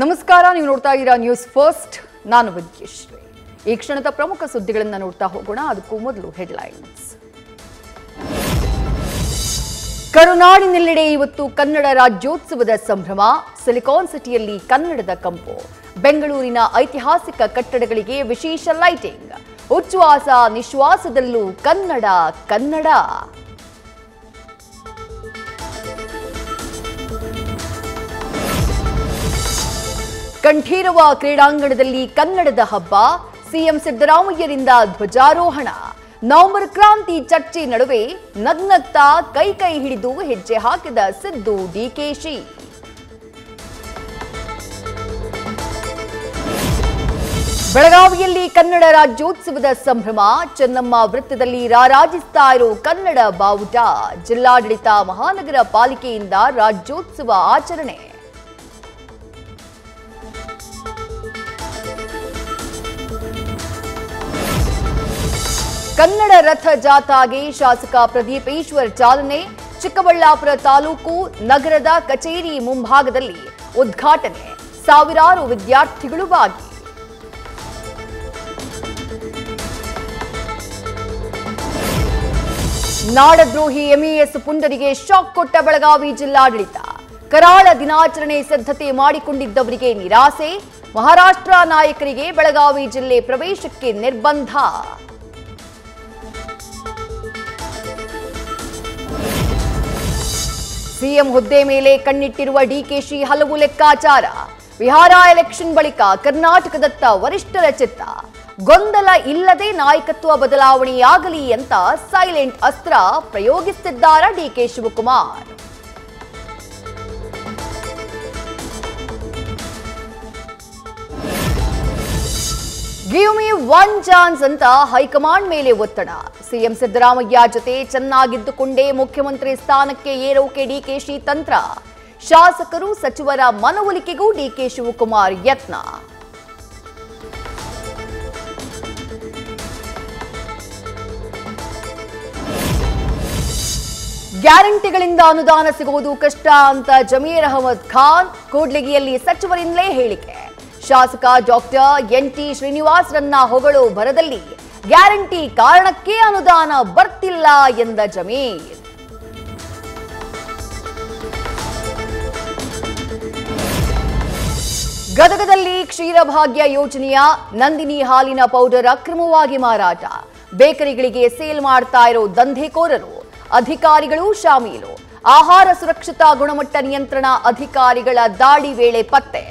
ನಮಸ್ಕಾರ, ನೀವು ನೋಡ್ತಾ ಇದ್ದೀರಾ ನ್ಯೂಸ್ ಫಸ್ಟ್. ನಾನು ವಿದ್ಯಶ್ರೀ. ಈ ಕ್ಷಣದ ಪ್ರಮುಖ ಸುದ್ದಿಗಳನ್ನು ನೋಡ್ತಾ ಹೋಗೋಣ. ಅದಕ್ಕೂ ಮೊದಲು ಹೆಡ್ಲೈನ್ಸ್. ಕರುನಾಡಿನೆಲ್ಲೆಡೆ ಇವತ್ತು ಕನ್ನಡ ರಾಜ್ಯೋತ್ಸವದ ಸಂಭ್ರಮ. ಸಿಲಿಕಾನ್ ಸಿಟಿಯಲ್ಲಿ ಕನ್ನಡದ ಕಂಪು. ಬೆಂಗಳೂರಿನ ಐತಿಹಾಸಿಕ ಕಟ್ಟಡಗಳಿಗೆ ವಿಶೇಷ ಲೈಟಿಂಗ್. ಉಚ್ಛ್ವಾಸ ನಿಶ್ವಾಸದಲ್ಲೂ ಕನ್ನಡ ಕನ್ನಡ. ಕಂಠೀರವ ಕ್ರೀಡಾಂಗಣದಲ್ಲಿ ಕನ್ನಡದ ಹಬ್ಬ. ಸಿಎಂ ಸಿದ್ದರಾಮಯ್ಯರಿಂದ ಧ್ವಜಾರೋಹಣ. ನವೆಂಬರ್ ಕ್ರಾಂತಿ ಚರ್ಚೆ ನಡುವೆ ನಗ್ನಗ್ತಾ ಕೈ ಹಿಡಿದು ಹೆಜ್ಜೆ ಹಾಕಿದ ಸಿದ್ದು ಡಿಕೆಶಿ. ಬೆಳಗಾವಿಯಲ್ಲಿ ಕನ್ನಡ ರಾಜ್ಯೋತ್ಸವದ ಸಂಭ್ರಮ. ಚೆನ್ನಮ್ಮ ವೃತ್ತದಲ್ಲಿ ರಾರಾಜಿಸ್ತಾ ಇರೋ ಕನ್ನಡ ಬಾವುಟ. ಜಿಲ್ಲಾಡಳಿತ ಮಹಾನಗರ ಪಾಲಿಕೆಯಿಂದ ರಾಜ್ಯೋತ್ಸವ ಆಚರಣೆ. ಕನ್ನಡ ರಥ ಜಾಥಾಗೆ ಶಾಸಕ ಪ್ರದೀಪ್ ಈಶ್ವರ್ ಚಾಲನೆ. ಚಿಕ್ಕಬಳ್ಳಾಪುರ ತಾಲೂಕು ನಗರದ ಕಚೇರಿ ಮುಂಭಾಗದಲ್ಲಿ ಉದ್ಘಾಟನೆ. ಸಾವಿರಾರು ವಿದ್ಯಾರ್ಥಿಗಳು ಭಾಗಿ. ನಾಡದ್ರೋಹಿ ಎಂಇಎಸ್ ಪುಂಡರಿಗೆ ಶಾಕ್ ಕೊಟ್ಟ ಬೆಳಗಾವಿ ಜಿಲ್ಲಾಡಳಿತ. ಕರಾಳ ದಿನಾಚರಣೆ ಸಿದ್ಧತೆ ಮಾಡಿಕೊಂಡಿದ್ದವರಿಗೆ ನಿರಾಸೆ. ಮಹಾರಾಷ್ಟ್ರ ನಾಯಕರಿಗೆ ಬೆಳಗಾವಿ ಜಿಲ್ಲೆ ಪ್ರವೇಶಕ್ಕೆ ನಿರ್ಬಂಧ. ಸಿಎಂ ಹುದ್ದೆ ಮೇಲೆ ಕಣ್ಣಿಟ್ಟಿರುವ ಡಿಕೆಶಿ ಹಲವು ಲೆಕ್ಕಾಚಾರ. ಬಿಹಾರ ಎಲೆಕ್ಷನ್ ಬಳಿಕ ಕರ್ನಾಟಕದತ್ತ ವರಿಷ್ಠರ ಚಿತ್ತ. ಗೊಂದಲ ಇಲ್ಲದೆ ನಾಯಕತ್ವ ಬದಲಾವಣೆಯಾಗಲಿ ಅಂತ ಸೈಲೆಂಟ್ ಅಸ್ತ್ರ ಪ್ರಯೋಗಿಸುತ್ತಿದ್ದಾರೆ DK Shivakumar. Give me one chance ಅಂತ ಹೈಕಮಾಂಡ್ ಮೇಲೆ ಒತ್ತಡ. ಸಿಎಂ ಸಿದ್ದರಾಮಯ್ಯ ಜೊತೆ ಚೆನ್ನಾಗಿದ್ದುಕೊಂಡೇ ಮುಖ್ಯಮಂತ್ರಿ ಸ್ಥಾನಕ್ಕೆ ಏರೋಕೆ ಡಿಕೆಶಿ ತಂತ್ರ. ಶಾಸಕರು ಸಚಿವರ ಮನವೊಲಿಕೆಗೂ ಡಿಕೆ ಶಿವಕುಮಾರ್ ಯತ್ನ. ಗ್ಯಾರಂಟಿಗಳಿಂದ ಅನುದಾನ ಸಿಗುವುದು ಕಷ್ಟ ಅಂತ ಜಮೀರ್ ಅಹಮದ್ ಖಾನ್. ಕೂಡ್ಲಿಗಿಯಲ್ಲಿ ಸಚಿವರಿಂದಲೇ ಹೇಳಿಕೆ. ಶಾಸಕ ಡಾಕ್ಟರ್ ಎನ್.ಟಿ. ಶ್ರೀನಿವಾಸ್ರನ್ನ ಹೊಗಳೋ ಭರದಲ್ಲಿ ಗ್ಯಾರಂಟಿ ಕಾರಣಕ್ಕೆ ಅನುದಾನ ಬರ್ತಿಲ್ಲ ಎಂದ ಜಮೀರ್. ಗದಗದಲ್ಲಿ ಕ್ಷೀರಭಾಗ್ಯ ಯೋಜನೆಯ ನಂದಿನಿ ಹಾಲಿನ ಪೌಡರ್ ಅಕ್ರಮವಾಗಿ ಮಾರಾಟ. ಬೇಕರಿಗಳಿಗೆ ಸೇಲ್ ಮಾಡ್ತಾ ಇರೋ ದಂಧೆಕೋರರು. ಅಧಿಕಾರಿಗಳು ಶಾಮೀಲು. ಆಹಾರ ಸುರಕ್ಷತಾ ಗುಣಮಟ್ಟ ನಿಯಂತ್ರಣ ಅಧಿಕಾರಿಗಳ ದಾಳಿ ವೇಳೆ ಪತ್ತೆ.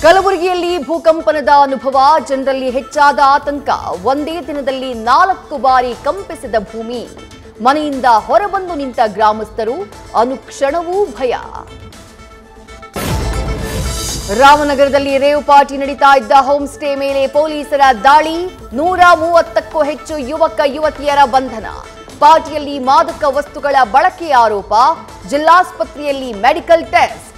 ಕಲಬುರಗಿಯಲ್ಲಿ ಭೂಕಂಪನದ ಅನುಭವ. ಜನರಲ್ಲಿ ಹೆಚ್ಚಾದ ಆತಂಕ. ಒಂದೇ ದಿನದಲ್ಲಿ 4 ಬಾರಿ ಕಂಪಿಸಿದ ಭೂಮಿ. ಮನೆಯಿಂದ ಹೊರಬಂದು ನಿಂತ ಗ್ರಾಮಸ್ಥರು. ಅನುಕ್ಷಣವೂ ಭಯ. ರಾಮನಗರದಲ್ಲಿ ರೇವ್ ಪಾರ್ಟಿ ನಡೀತಾ ಇದ್ದ ಹೋಮ್ ಸ್ಟೇ ಮೇಲೆ ಪೊಲೀಸರ ದಾಳಿ. 130ಕ್ಕೂ ಹೆಚ್ಚು ಯುವಕ ಯುವತಿಯರ ಬಂಧನ. ಪಾರ್ಟಿಯಲ್ಲಿ ಮಾದಕ ವಸ್ತುಗಳ ಬಳಕೆ ಆರೋಪ. ಜಿಲ್ಲಾಸ್ಪತ್ರೆಯಲ್ಲಿ ಮೆಡಿಕಲ್ ಟೆಸ್ಟ್.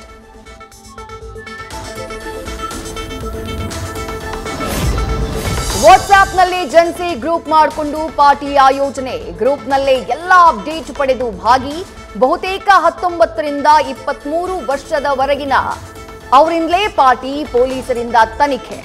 ವಾಟ್ಸ್ಆಪ್ನಲ್ಲಿ ಜನ್ಸಿ ಗ್ರೂಪ್ ಮಾಡಿಕೊಂಡು ಪಾರ್ಟಿ ಆಯೋಜನೆ. ಗ್ರೂಪ್ನಲ್ಲೇ ಎಲ್ಲ ಅಪ್ಡೇಟ್ ಪಡೆದು ಭಾಗಿ. ಬಹುತೇಕ 19ರಿಂದ 23 ವರ್ಷದವರೆಗಿನ ಅವರಿಂದಲೇ ಪಾರ್ಟಿ. ಪೊಲೀಸರಿಂದ ತನಿಖೆ.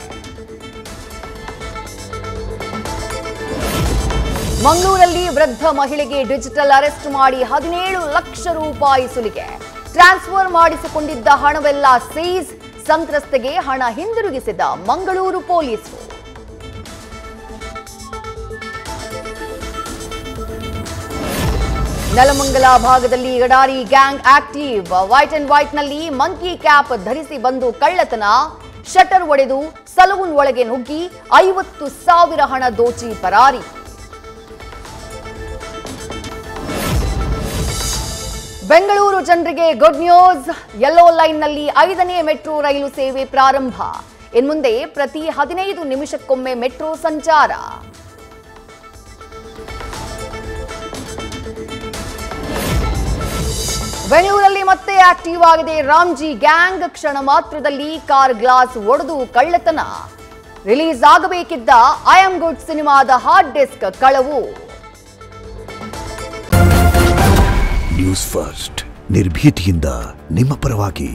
ಮಂಗಳೂರಲ್ಲಿ ವೃದ್ಧ ಮಹಿಳೆಗೆ ಡಿಜಿಟಲ್ ಅರೆಸ್ಟ್ ಮಾಡಿ 17 ಲಕ್ಷ ರೂಪಾಯಿ ಸುಲಿಗೆ. Transfer ಮಾಡಿಸಿಕೊಂಡಿದ್ದ ಹಣವೆಲ್ಲ seize. ಸಂತ್ರಸ್ತೆಗೆ ಹಣ ಹಿಂದಿರುಗಿಸಿದ ಮಂಗಳೂರು ಪೊಲೀಸರು. ನೆಲಮಂಗಲ ಭಾಗದಲ್ಲಿ ಗಡಾರಿ gang active. White and white ನಲ್ಲಿ ಮಂಕಿ ಕ್ಯಾಪ್ ಧರಿಸಿ ಬಂದು ಕಳ್ಳತನ. ಶಟರ್ ಒಡೆದು ಸಲೂನ್ ಒಳಗೆ ನುಗ್ಗಿ 50,000 ಹಣ ದೋಚಿ ಪರಾರಿ. ಬೆಂಗಳೂರು ಜನರಿಗೆ ಗುಡ್ ನ್ಯೂಸ್. ಯೆಲ್ಲೋ ಲೈನ್ನಲ್ಲಿ 5ನೇ ಮೆಟ್ರೋ ರೈಲು ಸೇವೆ ಪ್ರಾರಂಭ. ಇನ್ಮುಂದೆ ಪ್ರತಿ 15 ನಿಮಿಷಕ್ಕೊಮ್ಮೆ ಮೆಟ್ರೋ ಸಂಚಾರ. ಬೆಂಗಳೂರಲ್ಲಿ ಮತ್ತೆ ಆಕ್ಟಿವ್ ಆಗಿದೆ ರಾಮ್ಜಿ ಗ್ಯಾಂಗ್. ಕ್ಷಣ ಮಾತ್ರದಲ್ಲಿ ಕಾರ್ ಗ್ಲಾಸ್ ಒಡೆದು ಕಳ್ಳತನ. ರಿಲೀಸ್ ಆಗಬೇಕಿದ್ದ ಐ ಆಮ್ ಗುಡ್ ಸಿನಿಮಾದ ಹಾರ್ಡ್ ಡಿಸ್ಕ್ ಕಳವು. ನ್ಯೂಸ್ ಫಸ್ಟ್ ನಿರ್ಭೀತಿಯಿಂದ ನಿಮ್ಮ ಪರವಾಗಿ.